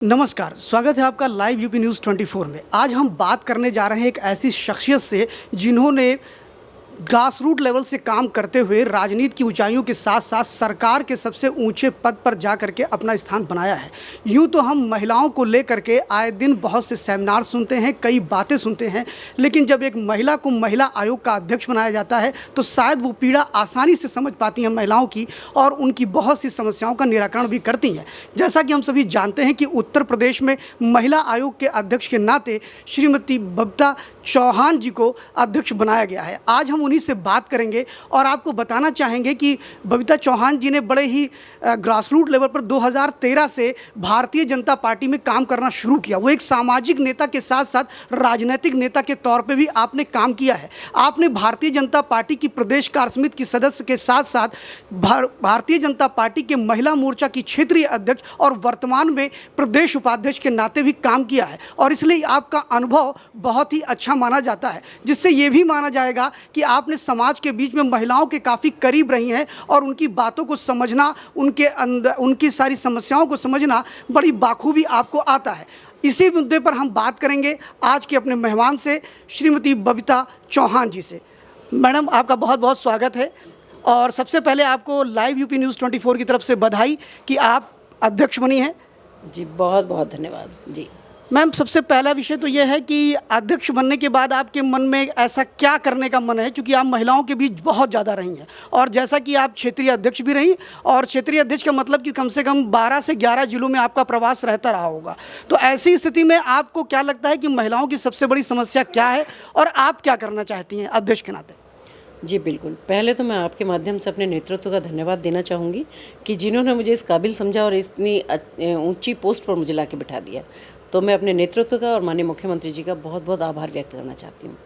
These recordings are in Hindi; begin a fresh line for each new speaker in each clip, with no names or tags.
नमस्कार, स्वागत है आपका लाइव यूपी न्यूज़ 24 में। आज हम बात करने जा रहे हैं एक ऐसी शख्सियत से जिन्होंने ग्रास रूट लेवल से काम करते हुए राजनीति की ऊंचाइयों के साथ साथ सरकार के सबसे ऊंचे पद पर जा करके अपना स्थान बनाया है। यूँ तो हम महिलाओं को लेकर के आए दिन बहुत से सेमिनार सुनते हैं, कई बातें सुनते हैं, लेकिन जब एक महिला को महिला आयोग का अध्यक्ष बनाया जाता है तो शायद वो पीड़ा आसानी से समझ पाती हैं महिलाओं की और उनकी बहुत सी समस्याओं का निराकरण भी करती हैं। जैसा कि हम सभी जानते हैं कि उत्तर प्रदेश में महिला आयोग के अध्यक्ष के नाते श्रीमती बबीता चौहान जी को अध्यक्ष बनाया गया है। आज हम उन्हीं से बात करेंगे और आपको बताना चाहेंगे कि बबीता चौहान जी ने बड़े ही ग्रास रूट लेवल पर 2013 से भारतीय जनता पार्टी में काम करना शुरू किया। वो एक सामाजिक नेता के साथ साथ राजनीतिक नेता के तौर पे भी आपने काम किया है। आपने भारतीय जनता पार्टी की प्रदेश कार्य समिति की सदस्य के साथ साथ भारतीय जनता पार्टी के महिला मोर्चा की क्षेत्रीय अध्यक्ष और वर्तमान में प्रदेश उपाध्यक्ष के नाते भी काम किया है और इसलिए आपका अनुभव बहुत ही अच्छा माना जाता है, जिससे ये भी माना जाएगा कि आपने समाज के बीच में महिलाओं के काफ़ी करीब रही हैं और उनकी बातों को समझना, उनके अंदर उनकी सारी समस्याओं को समझना बड़ी बाखूबी आपको आता है। इसी मुद्दे पर हम बात करेंगे आज के अपने मेहमान से, श्रीमती बबीता चौहान जी से। मैडम, आपका बहुत बहुत स्वागत है और सबसे पहले आपको लाइव यूपी न्यूज़ 24 की तरफ से बधाई कि आप अध्यक्ष बनी हैं।
जी बहुत बहुत धन्यवाद जी।
मैम, सबसे पहला विषय तो यह है कि अध्यक्ष बनने के बाद आपके मन में ऐसा क्या करने का मन है, क्योंकि आप महिलाओं के बीच बहुत ज़्यादा रही हैं और जैसा कि आप क्षेत्रीय अध्यक्ष भी रही और क्षेत्रीय अध्यक्ष का मतलब कि कम से कम 12 से 11 जिलों में आपका प्रवास रहता रहा होगा। तो ऐसी स्थिति में आपको क्या लगता है कि महिलाओं की सबसे बड़ी समस्या क्या है और आप क्या करना चाहती हैं अध्यक्ष के नाते?
जी बिल्कुल, पहले तो मैं आपके माध्यम से अपने नेतृत्व का धन्यवाद देना चाहूँगी कि जिन्होंने मुझे इस काबिल समझा और इतनी ऊंची पोस्ट पर मुझे लाके बिठा दिया। तो मैं अपने नेतृत्व का और माननीय मुख्यमंत्री जी का बहुत बहुत आभार व्यक्त करना चाहती हूँ।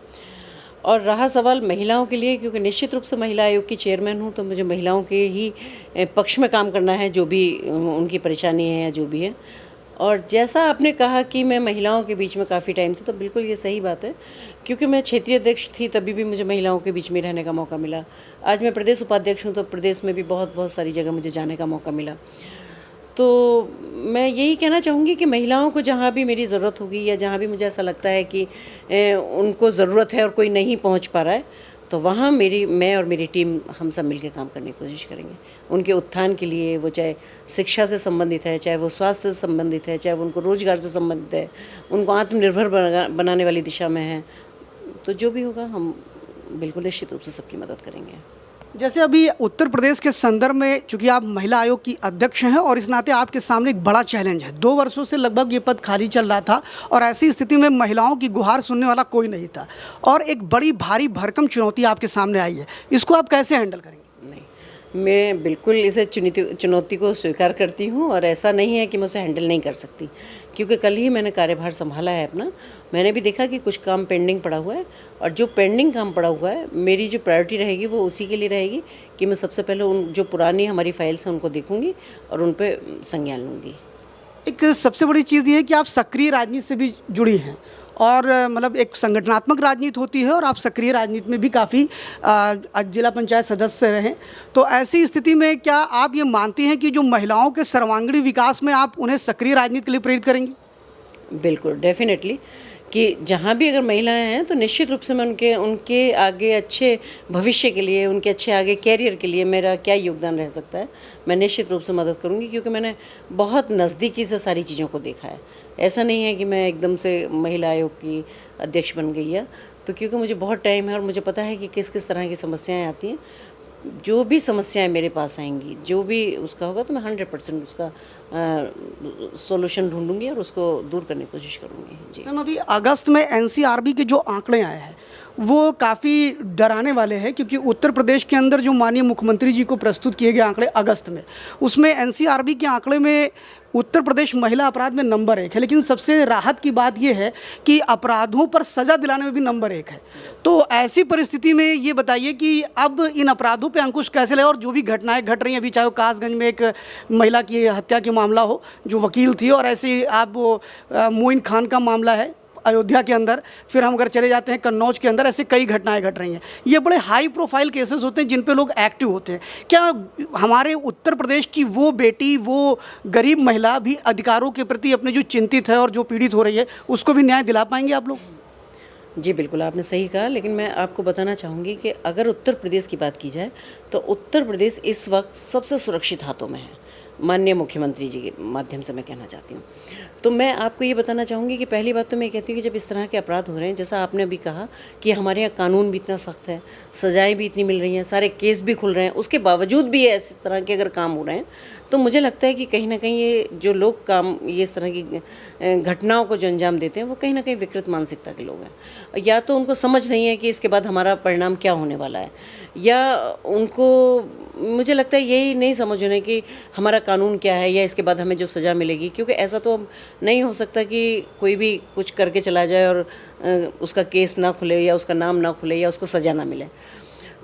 और रहा सवाल महिलाओं के लिए, क्योंकि निश्चित रूप से महिला आयोग की चेयरमैन हूँ, तो मुझे महिलाओं के ही पक्ष में काम करना है, जो भी उनकी परेशानी है या जो भी है। और जैसा आपने कहा कि मैं महिलाओं के बीच में काफ़ी टाइम से, तो बिल्कुल ये सही बात है, क्योंकि मैं क्षेत्रीय अध्यक्ष थी तभी भी मुझे महिलाओं के बीच में रहने का मौका मिला। आज मैं प्रदेश उपाध्यक्ष हूँ तो प्रदेश में भी बहुत सारी जगह मुझे जाने का मौका मिला। तो मैं यही कहना चाहूँगी कि महिलाओं को जहाँ भी मेरी ज़रूरत होगी या जहाँ भी मुझे ऐसा लगता है कि उनको ज़रूरत है और कोई नहीं पहुँच पा रहा है, तो वहाँ मैं और मेरी टीम हम सब मिलकर काम करने की कोशिश करेंगे उनके उत्थान के लिए। वो चाहे शिक्षा से संबंधित है, चाहे वो स्वास्थ्य से संबंधित है, चाहे वो उनको रोज़गार से संबंधित है, उनको आत्मनिर्भर बनाने वाली दिशा में है, तो जो भी होगा हम बिल्कुल निश्चित रूप से सबकी मदद करेंगे।
जैसे अभी उत्तर प्रदेश के संदर्भ में, चूंकि आप महिला आयोग की अध्यक्ष हैं और इस नाते आपके सामने एक बड़ा चैलेंज है। 2 वर्षों से लगभग ये पद खाली चल रहा था और ऐसी स्थिति में महिलाओं की गुहार सुनने वाला कोई नहीं था और एक बड़ी भारी भरकम चुनौती आपके सामने आई है। इसको आप कैसे हैंडल करेंगे?
नहीं, मैं बिल्कुल इसे चुनौती को स्वीकार करती हूँ और ऐसा नहीं है कि मैं उसे हैंडल नहीं कर सकती, क्योंकि कल ही मैंने कार्यभार संभाला है अपना। मैंने भी देखा कि कुछ काम पेंडिंग पड़ा हुआ है और जो पेंडिंग काम पड़ा हुआ है, मेरी जो प्रायोरिटी रहेगी वो उसी के लिए रहेगी कि मैं सबसे पहले उन जो पुरानी हमारी फाइल्स हैं उनको देखूँगी और उन पर संज्ञान लूँगी।
एक सबसे बड़ी चीज़ ये है कि आप सक्रिय राजनीति से भी जुड़ी हैं और मतलब एक संगठनात्मक राजनीति होती है और आप सक्रिय राजनीति में भी काफ़ी जिला पंचायत सदस्य रहे। तो ऐसी स्थिति में क्या आप ये मानती हैं कि जो महिलाओं के सर्वांगीण विकास में आप उन्हें सक्रिय राजनीति के लिए प्रेरित करेंगी?
बिल्कुल, डेफिनेटली, कि जहाँ भी अगर महिलाएं हैं तो निश्चित रूप से मैं उनके आगे अच्छे भविष्य के लिए, उनके अच्छे आगे कैरियर के लिए मेरा क्या योगदान रह सकता है, मैं निश्चित रूप से मदद करूँगी, क्योंकि मैंने बहुत नज़दीकी से सारी चीज़ों को देखा है। ऐसा नहीं है कि मैं एकदम से महिला आयोग की अध्यक्ष बन गई है, तो क्योंकि मुझे बहुत टाइम है और मुझे पता है कि किस किस तरह की समस्याएँ आती हैं। जो भी समस्याएं मेरे पास आएंगी, जो भी उसका होगा, तो मैं 100% उसका सॉल्यूशन ढूंढूंगी और उसको दूर करने की कोशिश करूंगी। जी
मैम, अभी अगस्त में एनसीआरबी के जो आंकड़े आए हैं वो काफ़ी डराने वाले हैं, क्योंकि उत्तर प्रदेश के अंदर जो माननीय मुख्यमंत्री जी को प्रस्तुत किए गए आंकड़े अगस्त में, उसमें एनसीआरबी के आंकड़े में उत्तर प्रदेश महिला अपराध में नंबर 1 है। लेकिन सबसे राहत की बात यह है कि अपराधों पर सज़ा दिलाने में भी नंबर 1 है। तो ऐसी परिस्थिति में ये बताइए कि अब इन अपराधों पे अंकुश कैसे लगे और जो भी घटनाएं घट रही हैं, अभी चाहे वो कासगंज में एक महिला की हत्या की मामला हो जो वकील थी, और ऐसे आप वो मोइन खान का मामला है, अयोध्या के अंदर, फिर हम अगर चले जाते हैं कन्नौज के अंदर, ऐसे कई घटनाएं घट रही हैं। ये बड़े हाई प्रोफाइल केसेस होते हैं जिन पे लोग एक्टिव होते हैं। क्या हमारे उत्तर प्रदेश की वो बेटी, वो गरीब महिला भी अधिकारों के प्रति अपने जो चिंतित है और जो पीड़ित हो रही है उसको भी न्याय दिला पाएंगे आप लोग?
जी बिल्कुल, आपने सही कहा, लेकिन मैं आपको बताना चाहूँगी कि अगर उत्तर प्रदेश की बात की जाए तो उत्तर प्रदेश इस वक्त सबसे सुरक्षित हाथों में है, माननीय मुख्यमंत्री जी के माध्यम से मैं कहना चाहती हूँ। तो मैं आपको ये बताना चाहूँगी कि पहली बात तो मैं कहती हूँ कि जब इस तरह के अपराध हो रहे हैं, जैसा आपने अभी कहा कि हमारे यहाँ कानून भी इतना सख्त है, सज़ाएँ भी इतनी मिल रही हैं, सारे केस भी खुल रहे हैं, उसके बावजूद भी इस तरह के अगर काम हो रहे हैं, तो मुझे लगता है कि कहीं ना कहीं ये जो लोग काम, ये इस तरह की घटनाओं को जो अंजाम देते हैं, वो कहीं ना कहीं विकृत मानसिकता के लोग हैं। या तो उनको समझ नहीं है कि इसके बाद हमारा परिणाम क्या होने वाला है, या उनको, मुझे लगता है यही नहीं समझ रहे कि हमारा कानून क्या है या इसके बाद हमें जो सज़ा मिलेगी। क्योंकि ऐसा तो नहीं हो सकता कि कोई भी कुछ करके चला जाए और उसका केस ना खुले या उसका नाम ना खुले या उसको सज़ा ना मिले।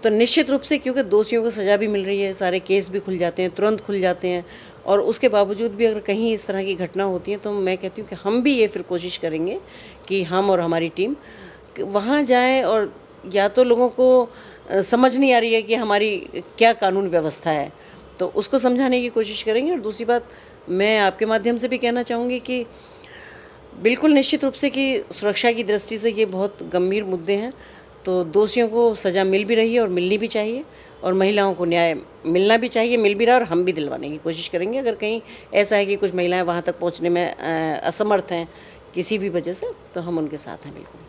तो निश्चित रूप से क्योंकि दोषियों को सज़ा भी मिल रही है, सारे केस भी खुल जाते हैं, तुरंत खुल जाते हैं, और उसके बावजूद भी अगर कहीं इस तरह की घटना होती है तो मैं कहती हूँ कि हम भी ये फिर कोशिश करेंगे कि हम और हमारी टीम वहाँ जाएँ, और या तो लोगों को समझ नहीं आ रही है कि हमारी क्या कानून व्यवस्था है, तो उसको समझाने की कोशिश करेंगे। और दूसरी बात मैं आपके माध्यम से भी कहना चाहूँगी कि बिल्कुल निश्चित रूप से कि सुरक्षा की दृष्टि से ये बहुत गंभीर मुद्दे हैं, तो दोषियों को सज़ा मिल भी रही है और मिलनी भी चाहिए, और महिलाओं को न्याय मिलना भी चाहिए, मिल भी रहा है, और हम भी दिलवाने की कोशिश करेंगे। अगर कहीं ऐसा है कि कुछ महिलाएं वहाँ तक पहुँचने में असमर्थ हैं किसी भी वजह से, तो हम उनके साथ हैं बिल्कुल।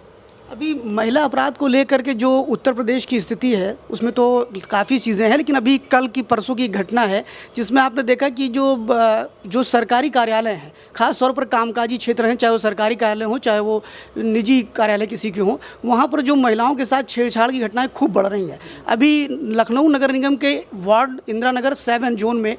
अभी महिला अपराध को लेकर के जो उत्तर प्रदेश की स्थिति है उसमें तो काफ़ी चीज़ें हैं, लेकिन अभी कल की परसों की घटना है जिसमें आपने देखा कि जो सरकारी कार्यालय हैं, ख़ास तौर पर कामकाजी क्षेत्र हैं, चाहे वो सरकारी कार्यालय हो चाहे वो निजी कार्यालय किसी के हों, वहाँ पर जो महिलाओं के साथ छेड़छाड़ की घटनाएं खूब बढ़ रही हैं। अभी लखनऊ नगर निगम के वार्ड इंदिरा नगर 7 जोन में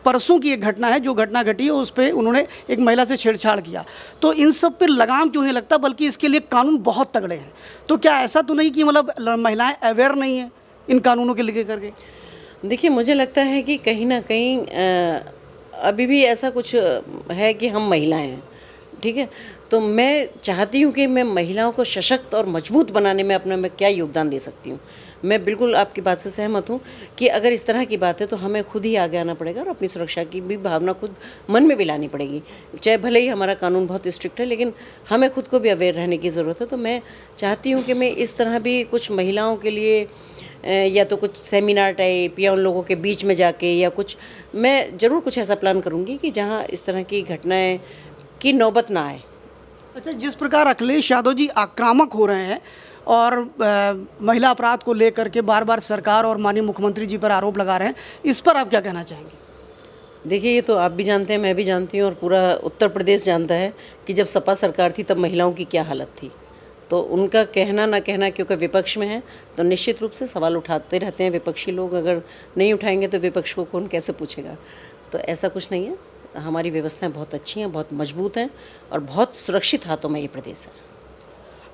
परसों की एक घटना है, जो घटना घटी है उस पर उन्होंने एक महिला से छेड़छाड़ किया। तो इन सब पर लगाम क्यों नहीं लगता, बल्कि इसके लिए कानून बहुत तगड़े हैं। तो क्या ऐसा तो नहीं कि मतलब महिलाएं अवेयर नहीं हैं इन कानूनों के लेके करके?
देखिए, मुझे लगता है कि कहीं ना कहीं अभी भी ऐसा कुछ है कि हम महिलाएं हैं, ठीक है। तो मैं चाहती हूँ कि मैं महिलाओं को सशक्त और मजबूत बनाने में अपना मैं क्या योगदान दे सकती हूँ। मैं बिल्कुल आपकी बात से सहमत हूँ कि अगर इस तरह की बात है तो हमें खुद ही आगे आना पड़ेगा और अपनी सुरक्षा की भी भावना खुद मन में भी लानी पड़ेगी। चाहे भले ही हमारा कानून बहुत स्ट्रिक्ट है, लेकिन हमें खुद को भी अवेयर रहने की ज़रूरत है। तो मैं चाहती हूँ कि मैं इस तरह भी कुछ महिलाओं के लिए या तो कुछ सेमिनार टाइप या उन लोगों के बीच में जाके या कुछ, मैं ज़रूर कुछ ऐसा प्लान करूँगी कि जहाँ इस तरह की घटनाएँ की नौबत ना आए।
अच्छा, जिस प्रकार अखिलेश यादव जी आक्रामक हो रहे हैं और महिला अपराध को लेकर के बार बार सरकार और माननीय मुख्यमंत्री जी पर आरोप लगा रहे हैं, इस पर आप क्या कहना चाहेंगे?
देखिए, ये तो आप भी जानते हैं, मैं भी जानती हूँ और पूरा उत्तर प्रदेश जानता है कि जब सपा सरकार थी तब महिलाओं की क्या हालत थी। तो उनका कहना ना कहना, क्योंकि विपक्ष में है तो निश्चित रूप से सवाल उठाते रहते हैं विपक्षी लोग। अगर नहीं उठाएंगे तो विपक्ष को कौन कैसे पूछेगा। तो ऐसा कुछ नहीं है, हमारी व्यवस्थाएं बहुत अच्छी हैं, बहुत मजबूत हैं और बहुत सुरक्षित हाथों में ये प्रदेश है।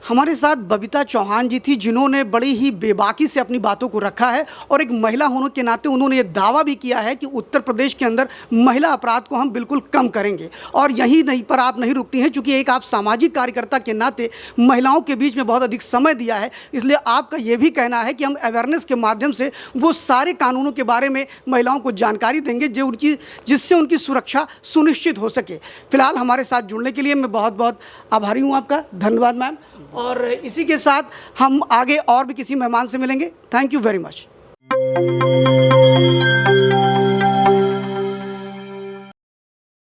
हमारे साथ बबीता चौहान जी थी, जिन्होंने बड़ी ही बेबाकी से अपनी बातों को रखा है और एक महिला होने के नाते उन्होंने ये दावा भी किया है कि उत्तर प्रदेश के अंदर महिला अपराध को हम बिल्कुल कम करेंगे। और यही नहीं पर आप नहीं रुकती हैं, चूँकि एक आप सामाजिक कार्यकर्ता के नाते महिलाओं के बीच में बहुत अधिक समय दिया है, इसलिए आपका ये भी कहना है कि हम अवेयरनेस के माध्यम से वो सारे कानूनों के बारे में महिलाओं को जानकारी देंगे जिससे उनकी सुरक्षा सुनिश्चित हो सके। फिलहाल हमारे साथ जुड़ने के लिए मैं बहुत बहुत आभारी हूँ आपका, धन्यवाद मैम। और इसी के साथ हम आगे और भी किसी मेहमान से मिलेंगे। Thank you very much.